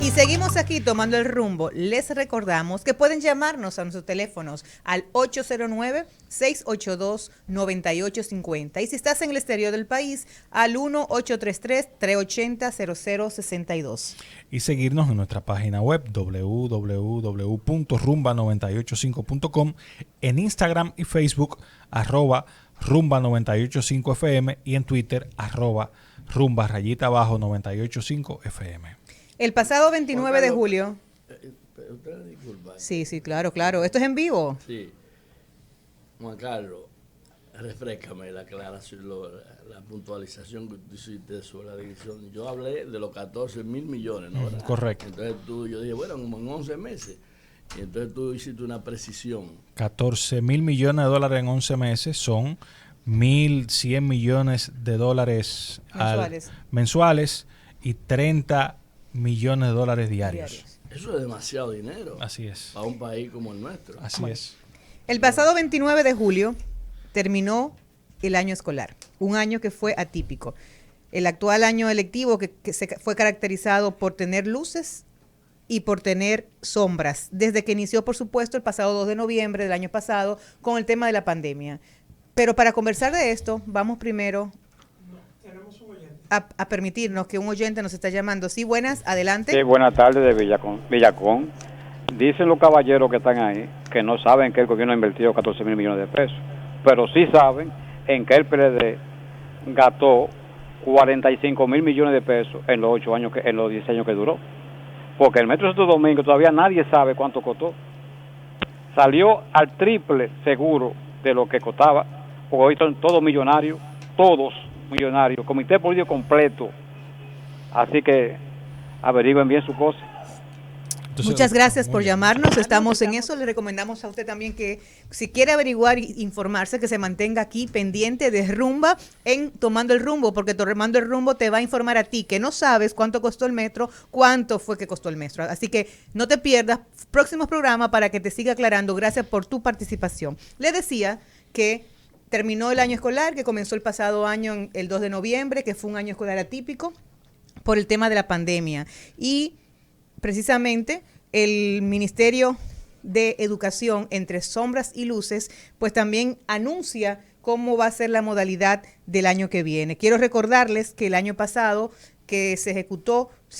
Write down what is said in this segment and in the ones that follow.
Y seguimos aquí tomando el rumbo. Les recordamos que pueden llamarnos a nuestros teléfonos al 809-682-9850. Y si estás en el exterior del país, al 1-833-380-0062. Y seguirnos en nuestra página web www.rumba985.com, en Instagram y Facebook @rumba985fm y en Twitter @rumba_985fm. El pasado 29 de julio. Sí, claro. Esto es en vivo. Sí. Juan Carlos, refrescame la aclaración, la puntualización que tú hiciste sobre la división. Yo hablé de los 14.000 millones, ¿no? Correcto. Entonces yo dije, bueno, como en 11 meses. Y entonces tú hiciste una precisión. 14.000 millones de dólares en 11 meses son 1.100 millones de dólares mensuales y 30 millones de dólares diarios. Eso es demasiado dinero. Así es. Para un país como el nuestro. Así es. El pasado 29 de julio terminó el año escolar, un año que fue atípico. El actual año electivo que fue caracterizado por tener luces y por tener sombras, desde que inició, por supuesto, el pasado 2 de noviembre del año pasado con el tema de la pandemia. Pero para conversar de esto, vamos primero a permitirnos que un oyente nos está llamando. Sí, buenas, adelante. Sí, buenas tardes de Villacón. Dicen los caballeros que están ahí que no saben que el gobierno ha invertido 14.000 millones de pesos, pero sí saben en que el PLD gastó 45.000 millones de pesos en los 8 años, en los 10 años que duró. Porque el Metro Santo Domingo todavía nadie sabe cuánto costó. Salió al triple seguro de lo que costaba, porque hoy son todos millonarios, comité político completo. Así que averigüen bien su cosa. Entonces, muchas gracias por llamarnos, estamos en eso. Le recomendamos a usted también que si quiere averiguar e informarse, que se mantenga aquí pendiente de Rumba en Tomando el Rumbo, porque Tomando el Rumbo te va a informar a ti que no sabes cuánto costó el metro, cuánto fue que costó el metro. Así que no te pierdas próximos programas para que te siga aclarando. Gracias por tu participación. Le decía que terminó el año escolar, que comenzó el pasado año, el 2 de noviembre, que fue un año escolar atípico por el tema de la pandemia. Y precisamente el Ministerio de Educación, entre sombras y luces, pues también anuncia cómo va a ser la modalidad del año que viene. Quiero recordarles que el año pasado que se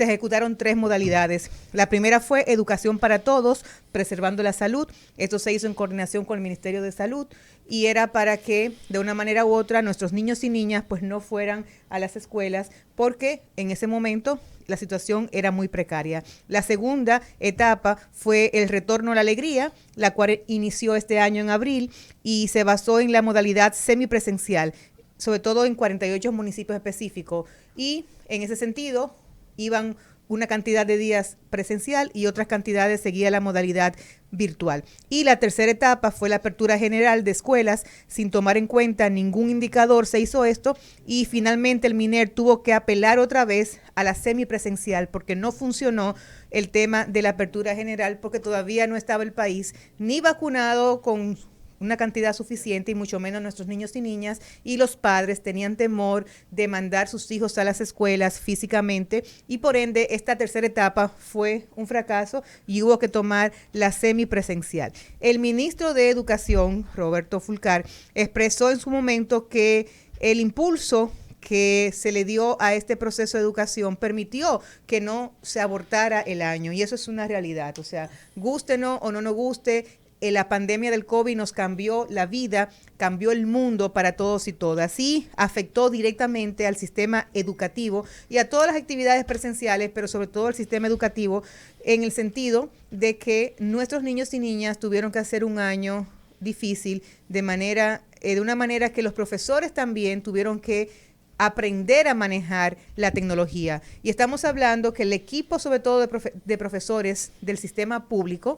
ejecutaron 3 modalidades. La primera fue Educación para Todos, preservando la salud. Esto se hizo en coordinación con el Ministerio de Salud y era para que de una manera u otra nuestros niños y niñas pues no fueran a las escuelas, porque en ese momento la situación era muy precaria. La segunda etapa fue el Retorno a la Alegría, la cual inició este año en abril y se basó en la modalidad semipresencial, sobre todo en 48 municipios específicos, y en ese sentido iban una cantidad de días presencial y otras cantidades seguía la modalidad virtual. Y la tercera etapa fue la apertura general de escuelas sin tomar en cuenta ningún indicador, se hizo esto y finalmente el MINER tuvo que apelar otra vez a la semipresencial porque no funcionó el tema de la apertura general, porque todavía no estaba el país ni vacunado con una cantidad suficiente y mucho menos nuestros niños y niñas, y los padres tenían temor de mandar sus hijos a las escuelas físicamente y por ende esta tercera etapa fue un fracaso y hubo que tomar la semipresencial. El ministro de Educación, Roberto Fulcar, expresó en su momento que el impulso que se le dio a este proceso de educación permitió que no se abortara el año y eso es una realidad, o sea, gústenos o no nos guste, la pandemia del COVID nos cambió la vida, cambió el mundo para todos y todas y afectó directamente al sistema educativo y a todas las actividades presenciales, pero sobre todo al sistema educativo en el sentido de que nuestros niños y niñas tuvieron que hacer un año difícil de una manera que los profesores también tuvieron que aprender a manejar la tecnología. Y estamos hablando que el equipo, sobre todo de profesores del sistema público,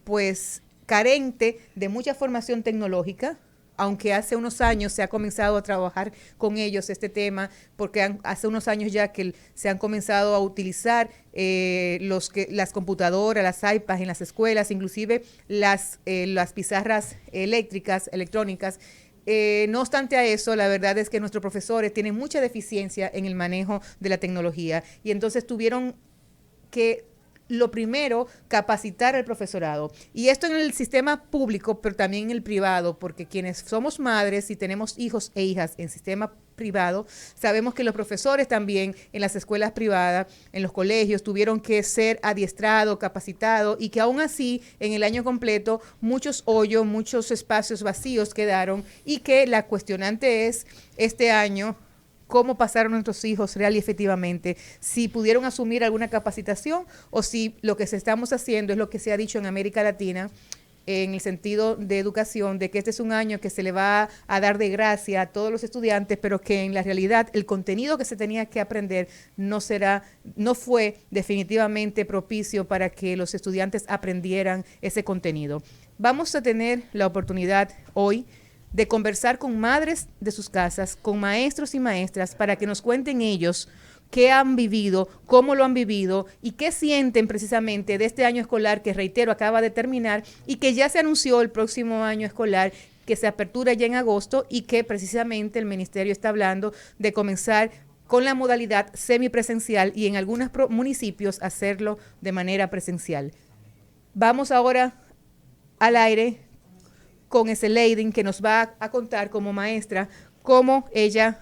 pues carente de mucha formación tecnológica, aunque hace unos años se ha comenzado a trabajar con ellos este tema, porque hace unos años ya que se han comenzado a utilizar las computadoras, las iPads en las escuelas, inclusive las pizarras electrónicas. No obstante a eso, la verdad es que nuestros profesores tienen mucha deficiencia en el manejo de la tecnología y entonces tuvieron que lo primero, capacitar al profesorado. Y esto en el sistema público, pero también en el privado, porque quienes somos madres y tenemos hijos e hijas en sistema privado, sabemos que los profesores también en las escuelas privadas, en los colegios, tuvieron que ser adiestrados, capacitados, y que aún así, en el año completo, muchos hoyos, muchos espacios vacíos quedaron, y que la cuestionante es, este año, cómo pasaron nuestros hijos real y efectivamente, si pudieron asumir alguna capacitación o si lo que estamos haciendo es lo que se ha dicho en América Latina en el sentido de educación, de que este es un año que se le va a dar de gracia a todos los estudiantes, pero que en la realidad el contenido que se tenía que aprender no fue definitivamente propicio para que los estudiantes aprendieran ese contenido. Vamos a tener la oportunidad hoy de conversar con madres de sus casas, con maestros y maestras, para que nos cuenten ellos qué han vivido, cómo lo han vivido y qué sienten precisamente de este año escolar que, reitero, acaba de terminar y que ya se anunció el próximo año escolar, que se apertura ya en agosto y que precisamente el ministerio está hablando de comenzar con la modalidad semipresencial y en algunos municipios hacerlo de manera presencial. Vamos ahora al aire con Eseleiden, que nos va a contar como maestra cómo ella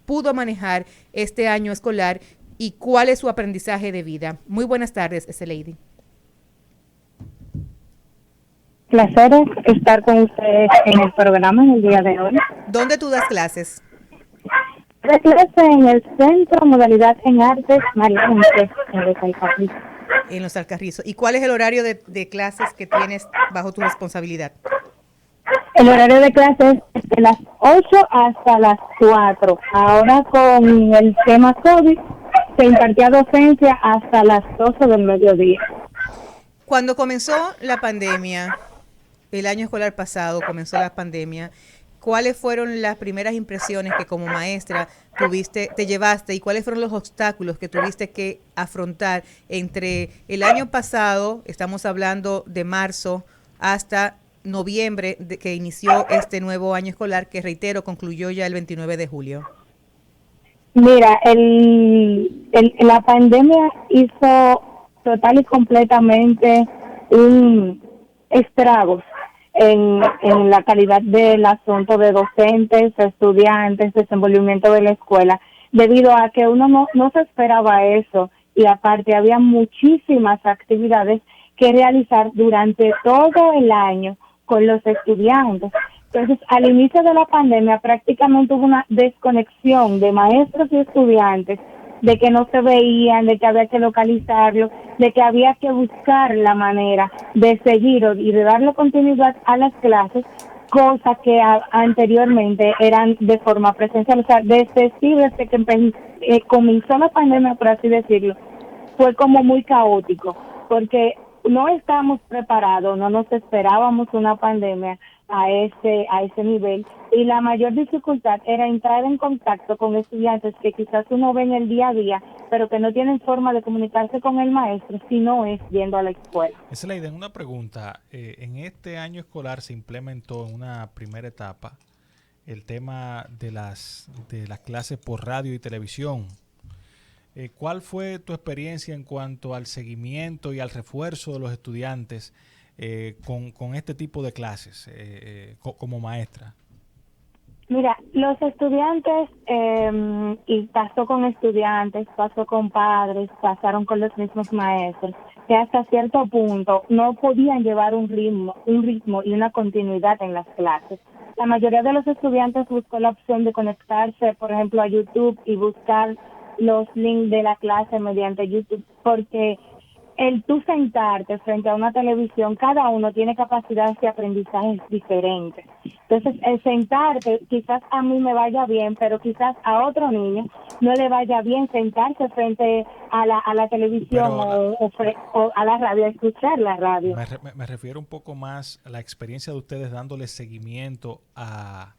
pudo manejar este año escolar y cuál es su aprendizaje de vida. Muy buenas tardes, Eseleiden. Placer estar con ustedes en el programa en el día de hoy. ¿Dónde tú das clases? De clase en el Centro Modalidad en Artes María Montez, en Los Alcarrizos. En Los Alcarrizos. ¿Y cuál es el horario de clases que tienes bajo tu responsabilidad? El horario de clases es de las 8 hasta las 4. Ahora con el tema COVID se impartía docencia hasta las 12 del mediodía. Cuando comenzó la pandemia, el año escolar pasado comenzó la pandemia, ¿cuáles fueron las primeras impresiones que como maestra te llevaste y cuáles fueron los obstáculos que tuviste que afrontar entre el año pasado, estamos hablando de marzo, hasta noviembre, que inició este nuevo año escolar, que reitero, concluyó ya el 29 de julio? Mira, la pandemia hizo total y completamente un estragos en la calidad del asunto de docentes, estudiantes, desenvolvimiento de la escuela, debido a que uno no se esperaba eso, y aparte había muchísimas actividades que realizar durante todo el año con los estudiantes. Entonces, al inicio de la pandemia prácticamente hubo una desconexión de maestros y estudiantes, de que no se veían, de que había que localizarlo, de que había que buscar la manera de seguir y de darle continuidad a las clases, cosas que anteriormente eran de forma presencial. O sea, desde que comenzó la pandemia, por así decirlo, fue como muy caótico, porque no estábamos preparados, no nos esperábamos una pandemia a ese nivel, y la mayor dificultad era entrar en contacto con estudiantes que quizás uno ve en el día a día, pero que no tienen forma de comunicarse con el maestro si no es yendo a la escuela. Eseleiden, una pregunta. En este año escolar se implementó en una primera etapa el tema de las clases por radio y televisión. ¿Cuál fue tu experiencia en cuanto al seguimiento y al refuerzo de los estudiantes con este tipo de clases como maestra? Mira, los estudiantes, y pasó con estudiantes, pasó con padres, pasaron con los mismos maestros, que hasta cierto punto no podían llevar un ritmo y una continuidad en las clases. La mayoría de los estudiantes buscó la opción de conectarse, por ejemplo, a YouTube y buscar los links de la clase mediante YouTube, porque el tú sentarte frente a una televisión, cada uno tiene capacidades de aprendizaje diferentes. Entonces, el sentarte, quizás a mí me vaya bien, pero quizás a otro niño no le vaya bien sentarse frente a la televisión o a la radio, escuchar la radio. Me refiero un poco más a la experiencia de ustedes dándole seguimiento a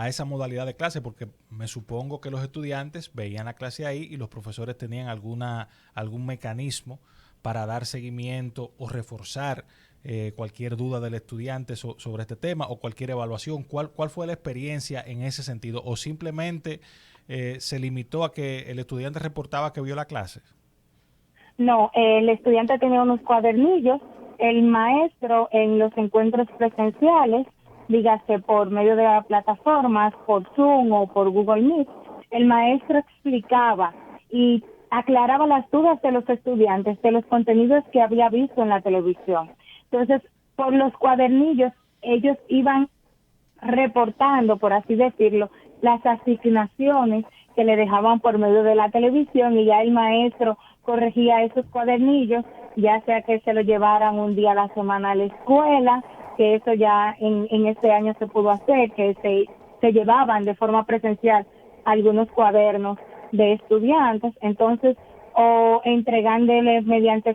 esa modalidad de clase, porque me supongo que los estudiantes veían la clase ahí y los profesores tenían algún mecanismo para dar seguimiento o reforzar cualquier duda del estudiante sobre este tema o cualquier evaluación. ¿Cuál fue la experiencia en ese sentido? ¿O simplemente se limitó a que el estudiante reportaba que vio la clase? No, el estudiante tenía unos cuadernillos, el maestro en los encuentros presenciales, dígase por medio de las plataformas, por Zoom o por Google Meet, el maestro explicaba y aclaraba las dudas de los estudiantes de los contenidos que había visto en la televisión. Entonces, por los cuadernillos, ellos iban reportando, por así decirlo, las asignaciones que le dejaban por medio de la televisión y ya el maestro corregía esos cuadernillos, ya sea que se lo llevaran un día a la semana a la escuela, que eso ya en este año se pudo hacer, que se llevaban de forma presencial algunos cuadernos de estudiantes, entonces, o entregándoles mediante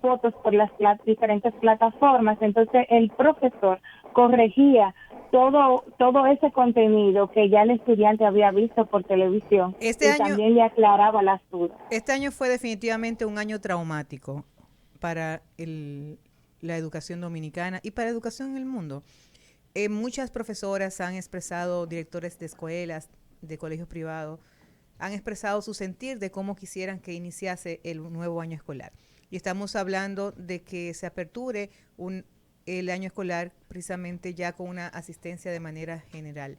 fotos por las diferentes plataformas, entonces el profesor corregía todo ese contenido que ya el estudiante había visto por televisión también le aclaraba las dudas. Este año fue definitivamente un año traumático para la educación dominicana y para la educación en el mundo. Muchas profesoras han expresado, directores de escuelas, de colegios privados, han expresado su sentir de cómo quisieran que iniciase el nuevo año escolar. Y estamos hablando de que se aperture el año escolar precisamente ya con una asistencia de manera general.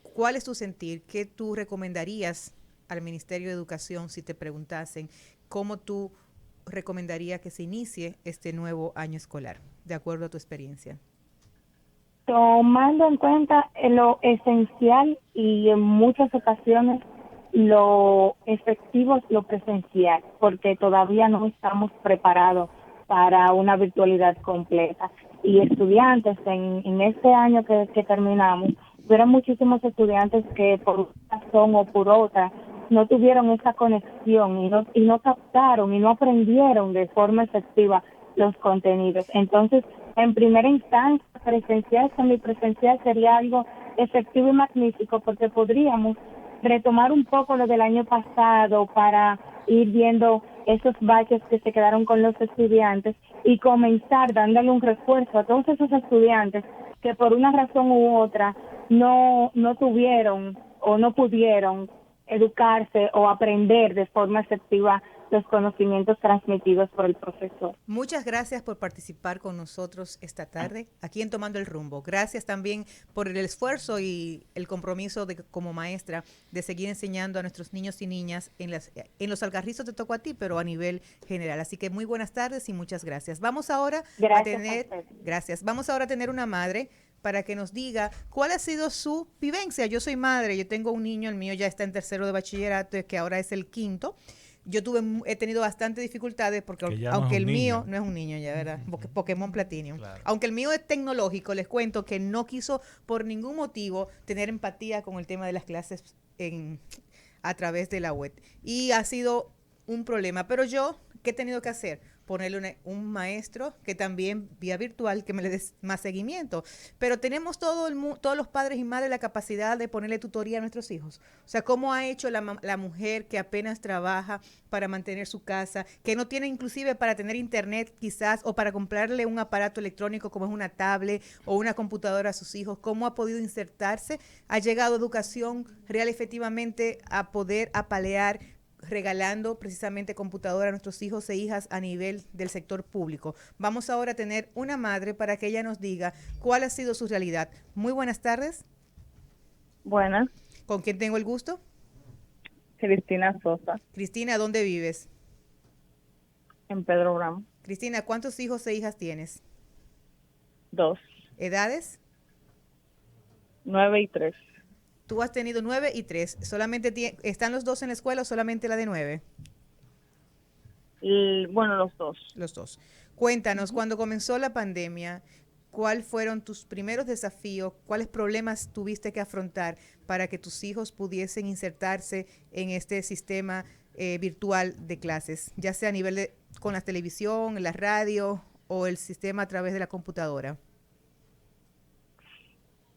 ¿Cuál es tu sentir? ¿Qué tú recomendarías al Ministerio de Educación si te preguntasen cómo tú recomendarías que se inicie este nuevo año escolar, de acuerdo a tu experiencia? Tomando en cuenta lo esencial y en muchas ocasiones lo efectivo es lo presencial, porque todavía no estamos preparados para una virtualidad completa. Y estudiantes, en este año que terminamos, hubieron muchísimos estudiantes que por una razón o por otra no tuvieron esa conexión y no captaron y no aprendieron de forma efectiva los contenidos. Entonces, en primera instancia, presencial, semipresencial sería algo efectivo y magnífico, porque podríamos retomar un poco lo del año pasado para ir viendo esos baches que se quedaron con los estudiantes y comenzar dándole un refuerzo a todos esos estudiantes que por una razón u otra no tuvieron o no pudieron educarse o aprender de forma efectiva los conocimientos transmitidos por el profesor. Muchas gracias por participar con nosotros esta tarde aquí en Tomando el Rumbo. Gracias también por el esfuerzo y el compromiso como maestra de seguir enseñando a nuestros niños y niñas en los Alcarrizos te tocó a ti, pero a nivel general. Así que muy buenas tardes y muchas gracias. Vamos ahora Vamos ahora a tener una madre para que nos diga cuál ha sido su vivencia. Yo soy madre, yo tengo un niño, el mío ya está en tercero de bachillerato, que ahora es el quinto. Yo he tenido bastantes dificultades porque aunque el mío no es un niño ya, ¿verdad? Pokémon Platinum. Claro. Aunque el mío es tecnológico, les cuento que no quiso por ningún motivo tener empatía con el tema de las clases a través de la web. Y ha sido un problema. Pero yo, ¿qué he tenido que hacer? Ponerle un maestro que también vía virtual que me le dé más seguimiento. Pero tenemos todos los padres y madres la capacidad de ponerle tutoría a nuestros hijos. O sea, cómo ha hecho la mujer que apenas trabaja para mantener su casa, que no tiene inclusive para tener internet quizás o para comprarle un aparato electrónico como es una tablet o una computadora a sus hijos, cómo ha podido insertarse, ha llegado educación real efectivamente a poder apalear regalando precisamente computadora a nuestros hijos e hijas a nivel del sector público. Vamos ahora a tener una madre para que ella nos diga cuál ha sido su realidad. Muy buenas tardes. Buenas. ¿Con quién tengo el gusto? Cristina Sosa. Cristina, ¿dónde vives? En Pedro Bramo. Cristina, ¿cuántos hijos e hijas tienes? 2. ¿Edades? 9 y 3. Tú has tenido 9 y 3. ¿Solamente están los dos en la escuela o solamente la de 9? Bueno, los dos. Los dos. Cuéntanos, cuando comenzó la pandemia, ¿cuáles fueron tus primeros desafíos? ¿Cuáles problemas tuviste que afrontar para que tus hijos pudiesen insertarse en este sistema virtual de clases, ya sea a nivel con la televisión, la radio o el sistema a través de la computadora?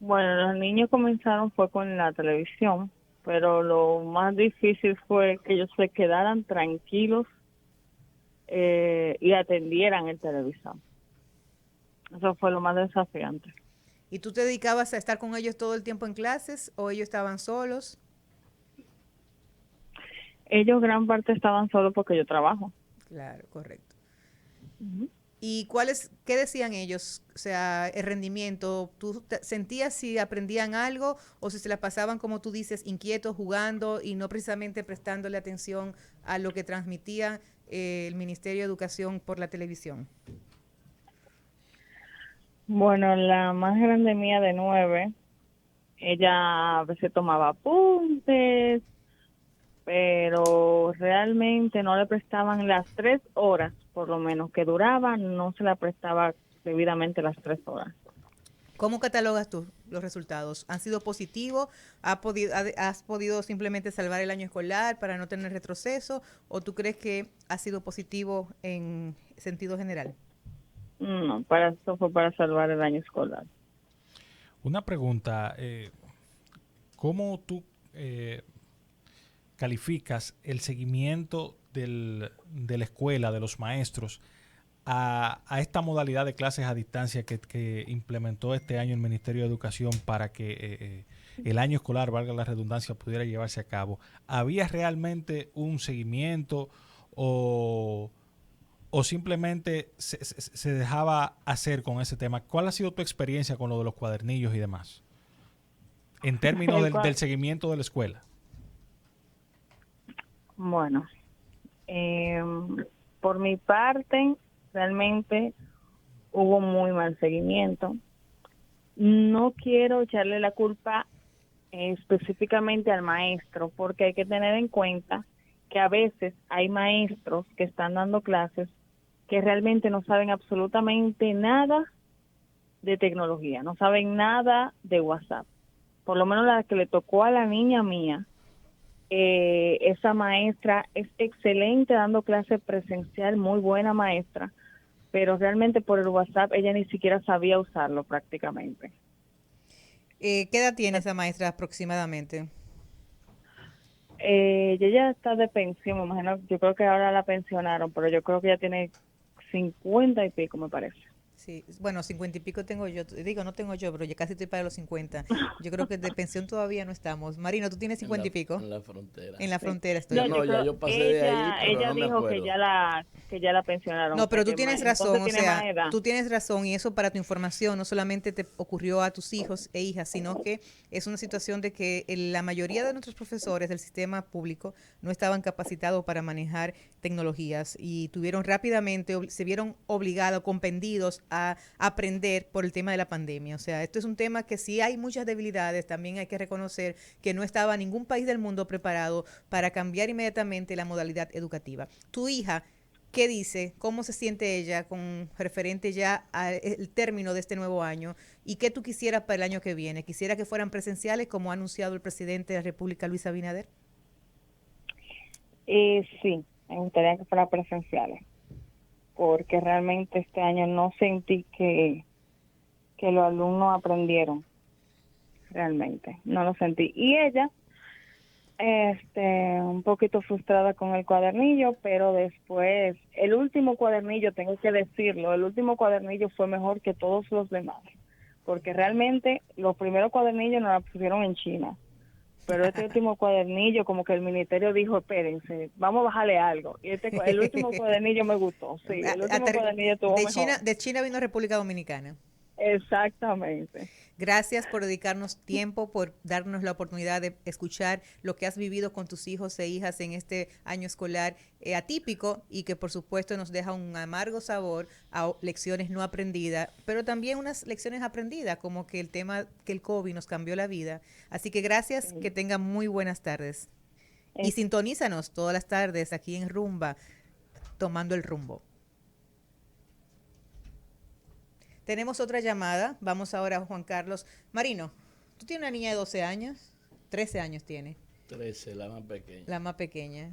Bueno, los niños comenzaron fue con la televisión, pero lo más difícil fue que ellos se quedaran tranquilos y atendieran el televisor. Eso fue lo más desafiante. ¿Y tú te dedicabas a estar con ellos todo el tiempo en clases o ellos estaban solos? Ellos gran parte estaban solos porque yo trabajo. Claro, correcto. Ujú. ¿Y qué decían ellos? O sea, el rendimiento, ¿tú sentías si aprendían algo o si se la pasaban, como tú dices, inquietos, jugando y no precisamente prestándole atención a lo que transmitía el Ministerio de Educación por la televisión? Bueno, la más grande mía de 9, ella a veces tomaba apuntes, pero realmente no le prestaban las 3 horas, por lo menos que duraba, no se la prestaba debidamente las 3 horas. ¿Cómo catalogas tú los resultados? ¿Han sido positivos? ¿Has podido simplemente salvar el año escolar para no tener retroceso? ¿O tú crees que ha sido positivo en sentido general? No, eso fue para salvar el año escolar. Una pregunta, ¿cómo tú calificas el seguimiento de la escuela, de los maestros, a esta modalidad de clases a distancia que implementó este año el Ministerio de Educación para que el año escolar, valga la redundancia, pudiera llevarse a cabo? ¿Había realmente un seguimiento o simplemente se dejaba hacer con ese tema? ¿Cuál ha sido tu experiencia con lo de los cuadernillos y demás? En términos del seguimiento de la escuela. Bueno, por mi parte, realmente hubo muy mal seguimiento. No quiero echarle la culpa específicamente al maestro, porque hay que tener en cuenta que a veces hay maestros que están dando clases que realmente no saben absolutamente nada de tecnología, no saben nada de WhatsApp. Por lo menos la que le tocó a la niña mía, esa maestra es excelente dando clase presencial, muy buena maestra, pero realmente por el WhatsApp ella ni siquiera sabía usarlo prácticamente. ¿Qué edad tiene esa maestra aproximadamente? Ella ya está de pensión, me imagino, yo creo que ahora la pensionaron, pero yo creo que ya tiene 50 y pico, me parece. Sí, bueno, 50 y pico tengo yo, digo, no tengo yo, pero ya casi estoy para los 50. Yo creo que de pensión todavía no estamos. Marino, ¿tú tienes 50 y pico? En la frontera. En la Sí. frontera estoy. Yo No, no, ya yo pasé de ahí, pero ella no me dijo acuerdo. que ya la pensionaron. No, pero tú porque tienes entonces razón, o tiene más sea, edad. tú tienes razón y eso para tu información no solamente te ocurrió a tus hijos e hijas, sino que es una situación de que la mayoría de nuestros profesores del sistema público no estaban capacitados para manejar tecnologías y tuvieron rápidamente, se vieron obligados, compendidos a aprender por el tema de la pandemia. O sea, esto es un tema que sí hay muchas debilidades, también hay que reconocer que no estaba ningún país del mundo preparado para cambiar inmediatamente la modalidad educativa. Tu hija, ¿qué dice? ¿Cómo se siente ella con referente ya al término de este nuevo año? ¿Y qué tú quisieras para el año que viene? ¿Quisiera que fueran presenciales como ha anunciado el presidente de la República, Luis Abinader? Sí, me gustaría que fuera presenciales, porque realmente este año no sentí que los alumnos aprendieron, realmente, no lo sentí. Y ella, un poquito frustrada con el cuadernillo, pero después, el último cuadernillo, tengo que decirlo, el último cuadernillo fue mejor que todos los demás, porque realmente los primeros cuadernillos nos los pusieron en China, pero este último cuadernillo, como que el ministerio dijo, espérense, vamos a bajarle algo, y el último cuadernillo me gustó, sí, el último cuadernillo estuvo mejor. De China vino República Dominicana. Exactamente. Gracias por dedicarnos tiempo, por darnos la oportunidad de escuchar lo que has vivido con tus hijos e hijas en este año escolar atípico y que por supuesto nos deja un amargo sabor a lecciones no aprendidas, pero también unas lecciones aprendidas, como que el tema que el COVID nos cambió la vida. Así que gracias, sí. Que tengan muy buenas tardes. Y sintonízanos todas las tardes aquí en Rumba, tomando el rumbo. Tenemos otra llamada. Vamos ahora a Juan Carlos. Marino, ¿tú tienes una niña de 12 años? 13 años tiene. 13, la más pequeña. La más pequeña.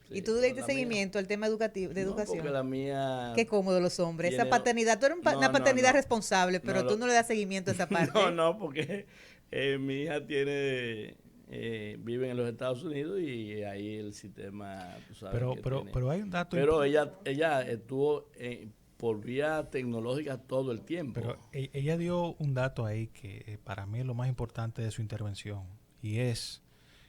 Sí, ¿y tú le diste seguimiento al tema educativo, de educación? Porque la mía... Qué cómodo los hombres. Esa paternidad, tú eres una paternidad responsable, pero tú no le das seguimiento a esa parte. No, porque mi hija vive en los Estados Unidos y ahí el sistema... Tú sabes pero hay un dato... Pero ella estuvo... por vía tecnológica todo el tiempo. Pero ella dio un dato ahí que para mí es lo más importante de su intervención, y es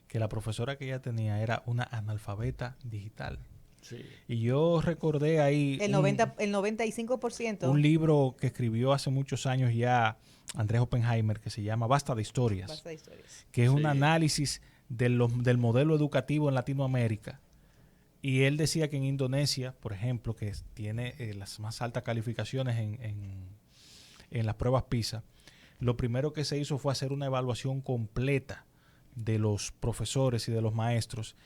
que la profesora que ella tenía era una analfabeta digital. Sí. Y yo recordé ahí el 95%. Un libro que escribió hace muchos años ya Andrés Oppenheimer, que se llama Basta de Historias, Basta de historias. que es un análisis del modelo educativo en Latinoamérica. Y él decía que en Indonesia, por ejemplo, que tiene las más altas calificaciones en las pruebas PISA, lo primero que se hizo fue hacer una evaluación completa de los profesores y de los maestros,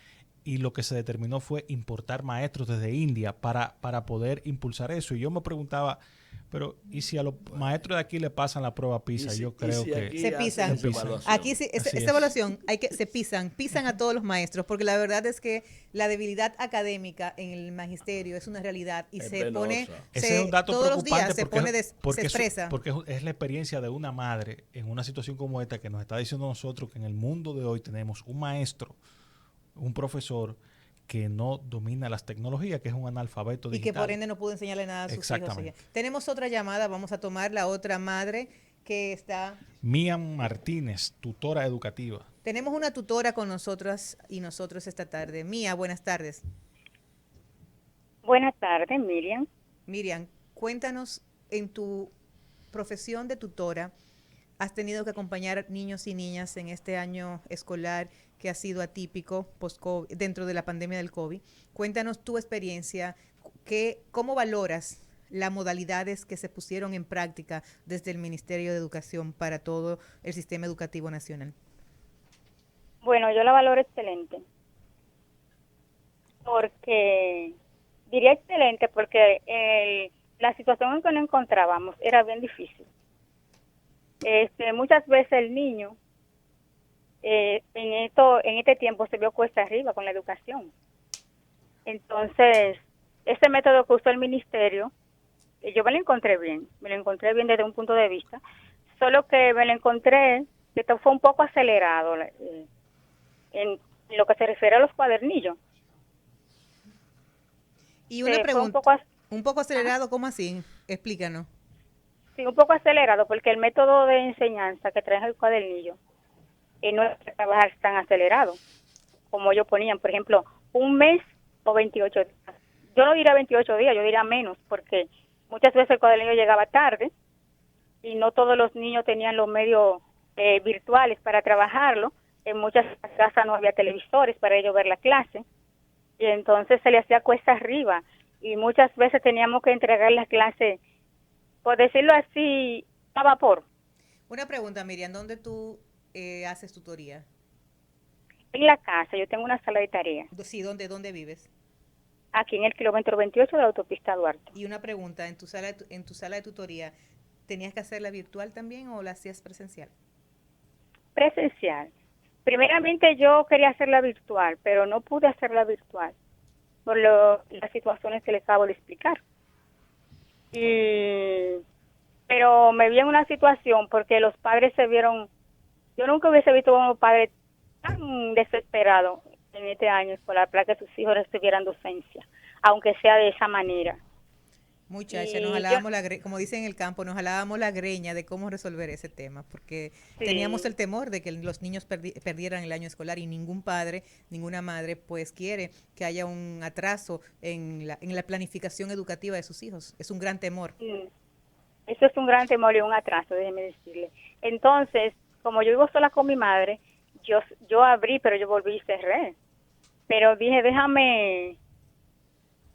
y lo que se determinó fue importar maestros desde India para poder impulsar eso. Y yo me preguntaba, pero ¿y si a los maestros de aquí le pasan la prueba PISA? Yo creo que se pisan. Aquí sí, esta evaluación se pisan a todos los maestros, porque la verdad es que la debilidad académica en el magisterio es una realidad y se pone, ese es un dato todos los días porque se expresa. Porque es la experiencia de una madre en una situación como esta que nos está diciendo a nosotros que en el mundo de hoy tenemos un maestro, un profesor que no domina las tecnologías, que es un analfabeto digital. Y que por ende no pudo enseñarle nada a sus hijos. Tenemos otra llamada, vamos a tomar la otra madre que está... Mian Martínez, tutora educativa. Tenemos una tutora con nosotras y nosotros esta tarde. Mía, buenas tardes. Buenas tardes, Miriam. Miriam, cuéntanos, en tu profesión de tutora, ¿has tenido que acompañar niños y niñas en este año escolar que ha sido atípico dentro de la pandemia del COVID? Cuéntanos tu experiencia, ¿cómo valoras las modalidades que se pusieron en práctica desde el Ministerio de Educación para todo el sistema educativo nacional? Bueno, yo la valoro excelente. Diría excelente porque la situación en que nos encontrábamos era bien difícil. Muchas veces el niño en este tiempo se vio cuesta arriba con la educación. Entonces, ese método que usó el ministerio, yo me lo encontré bien desde un punto de vista, solo que me lo encontré que esto fue un poco acelerado en lo que se refiere a los cuadernillos. Y una pregunta, un poco acelerado, ¿cómo así? Explícanos. Sí, un poco acelerado, porque el método de enseñanza que trae el cuadernillo no es trabajar tan acelerado como ellos ponían, por ejemplo, un mes o 28 días. Yo no diría 28 días, yo diría menos, porque muchas veces el cuadernillo llegaba tarde y no todos los niños tenían los medios virtuales para trabajarlo. En muchas casas no había televisores para ellos ver la clase, y entonces se le hacía cuesta arriba, y muchas veces teníamos que entregar la clase, por decirlo así, a vapor. Una pregunta, Miriam, ¿dónde tú haces tutoría? En la casa, yo tengo una sala de tareas. Sí, ¿dónde vives? Aquí en el kilómetro 28 de la autopista Duarte. Y una pregunta, ¿en tu sala de tutoría tenías que hacerla virtual también o la hacías presencial? Presencial. Primeramente yo quería hacerla virtual, pero no pude hacerla virtual por las situaciones que les acabo de explicar. Pero me vi en una situación porque los padres se vieron, yo nunca hubiese visto a un padre tan desesperado en este año escolar para que sus hijos recibieran docencia, aunque sea de esa manera. Muchachas, nos jalábamos como dicen en el campo, nos jalábamos la greña de cómo resolver ese tema, porque teníamos el temor de que los niños perdieran el año escolar, y ningún padre, ninguna madre, pues quiere que haya un atraso en la planificación educativa de sus hijos. Es un gran temor. Eso es un gran temor y un atraso, déjeme decirle. Entonces, como yo vivo sola con mi madre, yo abrí, pero yo volví y cerré. Pero dije, déjame...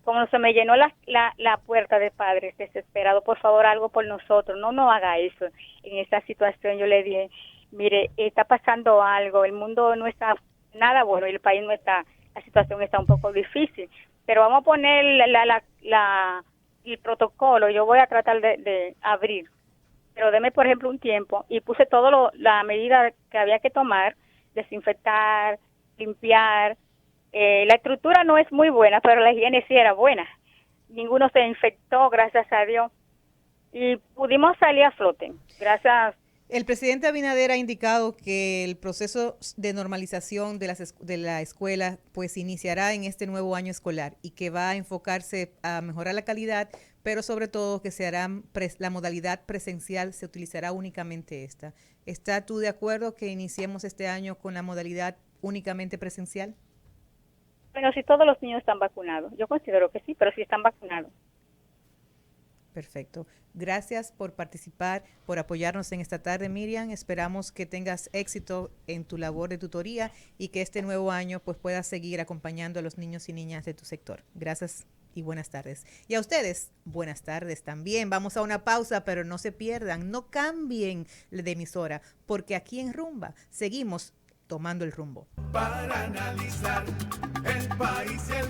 Como se me llenó la puerta de padres desesperados, por favor, algo por nosotros, no haga eso. En esta situación yo le dije, mire, está pasando algo, el mundo no está nada bueno, el país no está, la situación está un poco difícil, pero vamos a poner el protocolo, yo voy a tratar de abrir, pero deme, por ejemplo, un tiempo, y puse la medida que había que tomar, desinfectar, limpiar. La estructura no es muy buena, pero la higiene sí era buena. Ninguno se infectó, gracias a Dios, y pudimos salir a flote. Gracias. El presidente Abinader ha indicado que el proceso de normalización de la escuela pues iniciará en este nuevo año escolar, y que va a enfocarse a mejorar la calidad, pero sobre todo que se hará la modalidad presencial, se utilizará únicamente esta. ¿Estás tú de acuerdo que iniciemos este año con la modalidad únicamente presencial? Bueno, si todos los niños están vacunados, yo considero que sí, pero si están vacunados. Perfecto. Gracias por participar, por apoyarnos en esta tarde, Miriam. Esperamos que tengas éxito en tu labor de tutoría y que este nuevo año pues puedas seguir acompañando a los niños y niñas de tu sector. Gracias y buenas tardes. Y a ustedes, buenas tardes también. Vamos a una pausa, pero no se pierdan, no cambien de emisora, porque aquí en Rumba seguimos tomando el rumbo. Para analizar el país y el